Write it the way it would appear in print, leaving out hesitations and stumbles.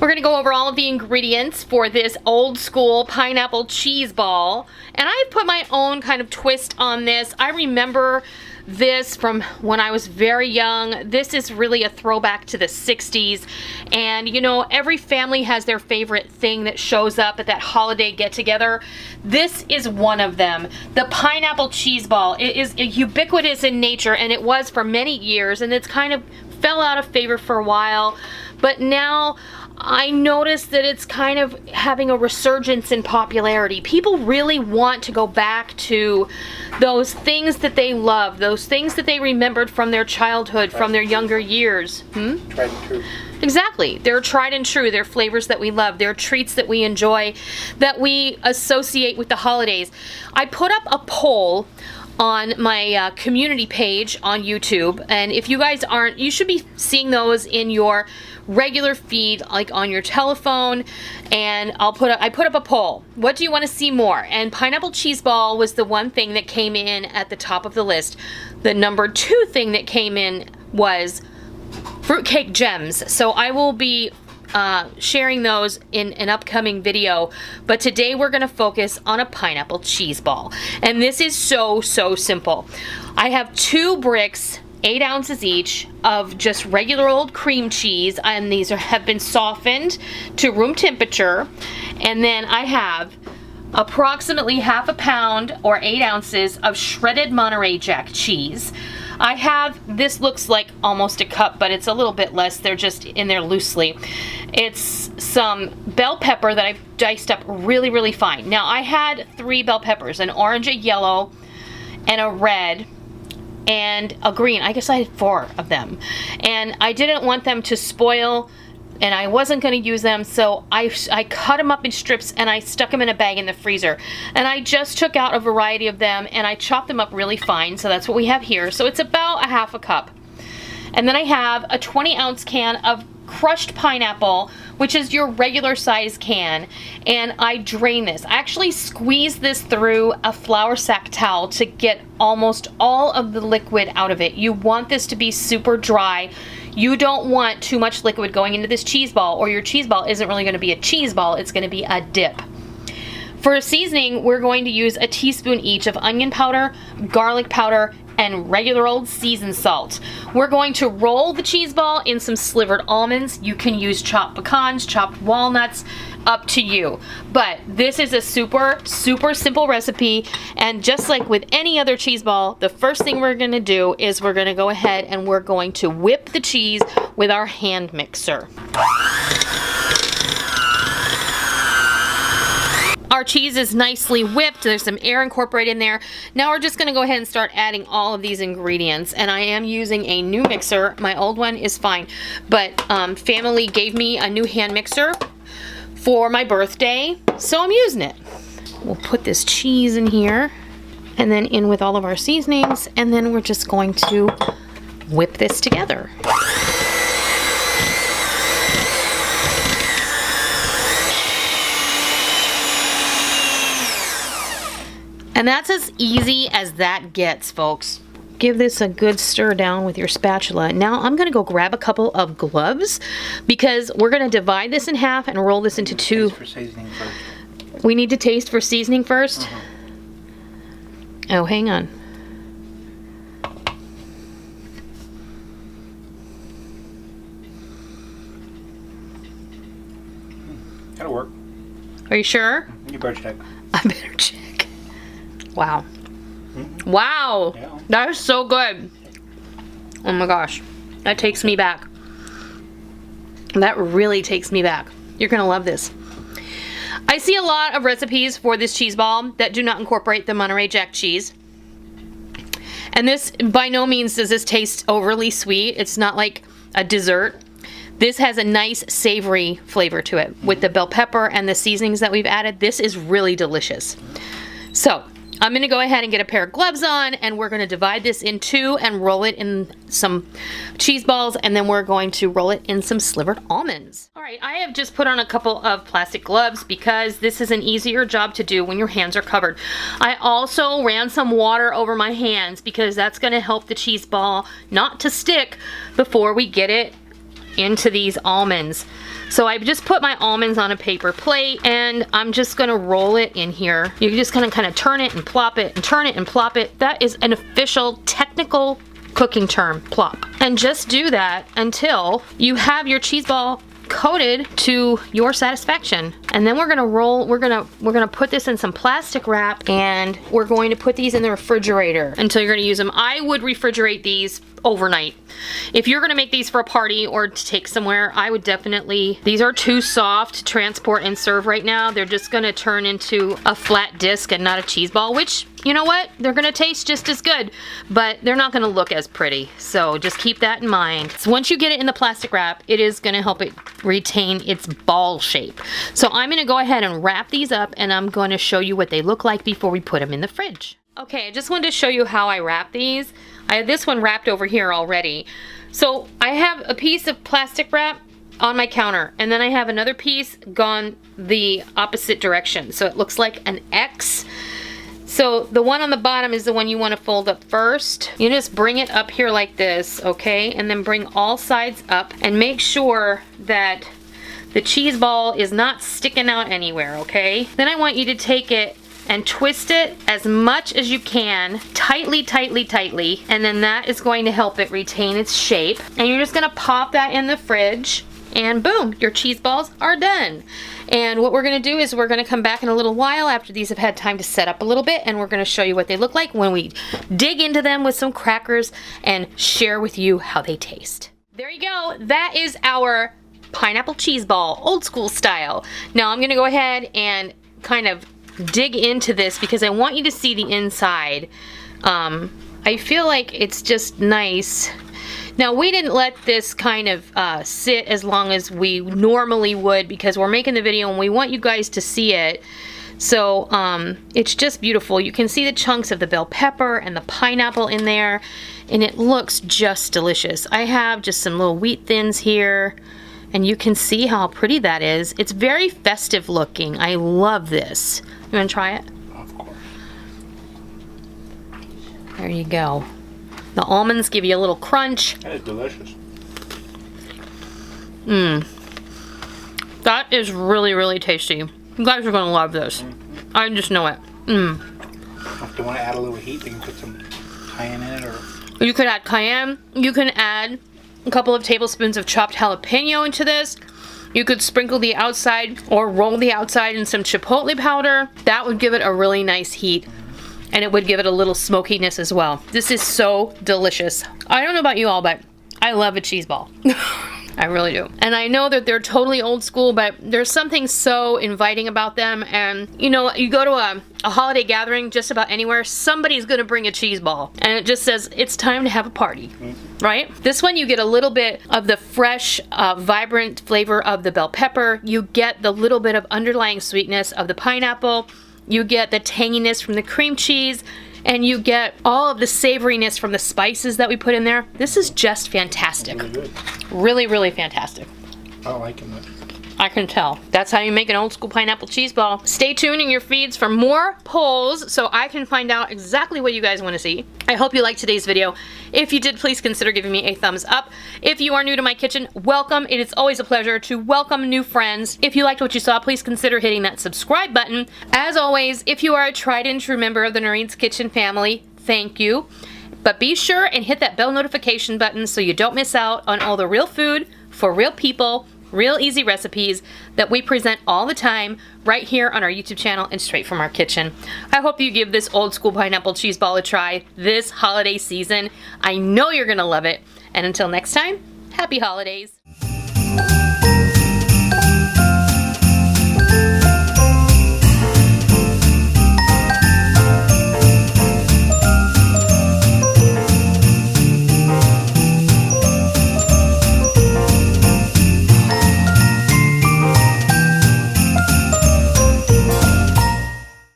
We're gonna go over all of the ingredients for this old school pineapple cheese ball. And I've put my own kind of twist on this. I remember this from when I was very young. This is really a throwback to the 60s. And you know, every family has their favorite thing that shows up at that holiday get-together. This is one of them. The pineapple cheese ball. It is ubiquitous in nature, and it was for many years, and it's kind of fell out of favor for a while. But now I noticed that it's kind of having a resurgence in popularity. People really want to go back to those things that they love, those things that they remembered from their childhood, from their younger years. Tried and true. Exactly. They're tried and true. They're flavors that we love. They're treats that we enjoy, that we associate with the holidays. I put up a poll on my community page on YouTube, and if you guys aren't, you should be seeing those in your regular feed, like on your telephone. And I put up a poll. What do you want to see more? And pineapple cheese ball was the one thing that came in at the top of the list. The number 2 thing that came in was fruitcake gems. So I will be sharing those in an upcoming video, but today we're going to focus on a pineapple cheese ball. And this is so simple. I have 2 bricks, 8 ounces each, of just regular old cream cheese, and these have been softened to room temperature. And then I have approximately half a pound or 8 ounces of shredded Monterey Jack cheese. I have, this looks like almost a cup, but it's a little bit less. They're just in there loosely. It's some bell pepper that I've diced up really fine. Now I had 3 bell peppers, an orange, a yellow, and a red, and a green. I guess I had 4 of them. And I didn't want them to spoil, and I wasn't going to use them, so I cut them up in strips and I stuck them in a bag in the freezer. And I just took out a variety of them and I chopped them up really fine, so that's what we have here. So it's about a half a cup. And then I have a 20-ounce can of crushed pineapple, which is your regular size can, and I drain this. I actually squeeze this through a flour sack towel to get almost all of the liquid out of it. You want this to be super dry. You don't want too much liquid going into this cheese ball, or your cheese ball isn't really going to be a cheese ball, it's going to be a dip. For a seasoning, we're going to use a teaspoon each of onion powder, garlic powder, and regular old seasoned salt. We're going to roll the cheese ball in some slivered almonds. You can use chopped pecans, chopped walnuts, up to you. But this is a super simple recipe, and just like with any other cheese ball, the first thing we're gonna do is we're gonna go ahead and we're going to whip the cheese with our hand mixer. Our cheese is nicely whipped. There's some air incorporated in there. Now we're just going to go ahead and start adding all of these ingredients. And I am using a new mixer. My old one is fine. But family gave me a new hand mixer for my birthday, so I'm using it. We'll put this cheese in here and then in with all of our seasonings, and then we're just going to whip this together. And that's as easy as that gets, folks. Give this a good stir down with your spatula. Now I'm gonna go grab a couple of gloves because we're gonna divide this in half and roll this into 2. For seasoning first. We need to taste for seasoning first? Oh, hang on. That'll work. Are you sure? You better check. I better check. Wow. Wow. Yeah. That is so good. Oh my gosh. That takes me back. That really takes me back. You're gonna love this. I see a lot of recipes for this cheese ball that do not incorporate the Monterey Jack cheese. And this, by no means does this taste overly sweet. It's not like a dessert. This has a nice savory flavor to it. With the bell pepper and the seasonings that we've added, this is really delicious. So, I'm going to go ahead and get a pair of gloves on, and we're going to divide this in 2 and roll it in some cheese balls, and then we're going to roll it in some slivered almonds. All right, I have just put on a couple of plastic gloves because this is an easier job to do when your hands are covered. I also ran some water over my hands because that's going to help the cheese ball not to stick before we get it into these almonds. So I just put my almonds on a paper plate and I'm just gonna roll it in here. You're just gonna kind of turn it and plop it and turn it and plop it. That is an official technical cooking term, plop. And just do that until you have your cheese ball coated to your satisfaction. And then we're gonna put this in some plastic wrap and we're going to put these in the refrigerator until you're gonna use them. I would refrigerate these overnight. If you're gonna make these for a party or to take somewhere, I would definitely, these are too soft to transport and serve right now. They're just gonna turn into a flat disc and not a cheese ball, which, you know what? They're gonna taste just as good, but they're not gonna look as pretty. So just keep that in mind. So once you get it in the plastic wrap, it is gonna help it retain its ball shape. So I'm gonna go ahead and wrap these up and I'm gonna show you what they look like before we put them in the fridge. Okay, I just wanted to show you how I wrap these. I have this one wrapped over here already. So I have a piece of plastic wrap on my counter and then I have another piece gone the opposite direction. So it looks like an X. So the one on the bottom is the one you want to fold up first. You just bring it up here like this, okay? And then bring all sides up and make sure that the cheese ball is not sticking out anywhere, okay? Then I want you to take it and twist it as much as you can, tightly, tightly, tightly, and then that is going to help it retain its shape. And you're just gonna pop that in the fridge, and boom, your cheese balls are done. And what we're gonna do is we're gonna come back in a little while after these have had time to set up a little bit, and we're gonna show you what they look like when we dig into them with some crackers and share with you how they taste. There you go, that is our pineapple cheese ball, old school style. Now I'm gonna go ahead and kind of dig into this because I want you to see the inside. I feel like it's just nice. Now we didn't let this kind of sit as long as we normally would because we're making the video and we want you guys to see it. So it's just beautiful. You can see the chunks of the bell pepper and the pineapple in there and it looks just delicious. I have just some little wheat thins here. And you can see how pretty that is. It's very festive looking. I love this. You wanna try it? Of course. There you go. The almonds give you a little crunch. That is delicious. That is really, really tasty. You guys are gonna love this. I just know it. If you want to add a little heat, you can put some cayenne in it or... You could add cayenne. You can add a couple of tablespoons of chopped jalapeno into this. You could sprinkle the outside or roll the outside in some chipotle powder. That would give it a really nice heat and it would give it a little smokiness as well. This is so delicious. I don't know about you all, but I love a cheese ball. I really do. And I know that they're totally old school, but there's something so inviting about them. And you know, you go to a holiday gathering just about anywhere, somebody's gonna bring a cheese ball. And it just says, it's time to have a party, right? This one you get a little bit of the fresh, vibrant flavor of the bell pepper. You get the little bit of underlying sweetness of the pineapple. You get the tanginess from the cream cheese. And you get all of the savoriness from the spices that we put in there. This is just fantastic. Really good. Really, really fantastic. I like them. I can tell. That's how you make an old school pineapple cheese ball. Stay tuned in your feeds for more polls so I can find out exactly what you guys want to see. I hope you liked today's video. If you did, please consider giving me a thumbs up. If you are new to my kitchen, welcome. It is always a pleasure to welcome new friends. If you liked what you saw, please consider hitting that subscribe button. As always, if you are a tried and true member of the Noreen's Kitchen family, thank you. But be sure and hit that bell notification button so you don't miss out on all the real food for real people, real easy recipes that we present all the time right here on our YouTube channel and straight from our kitchen. I hope you give this old school pineapple cheese ball a try this holiday season. I know you're gonna love it. And until next time, happy holidays.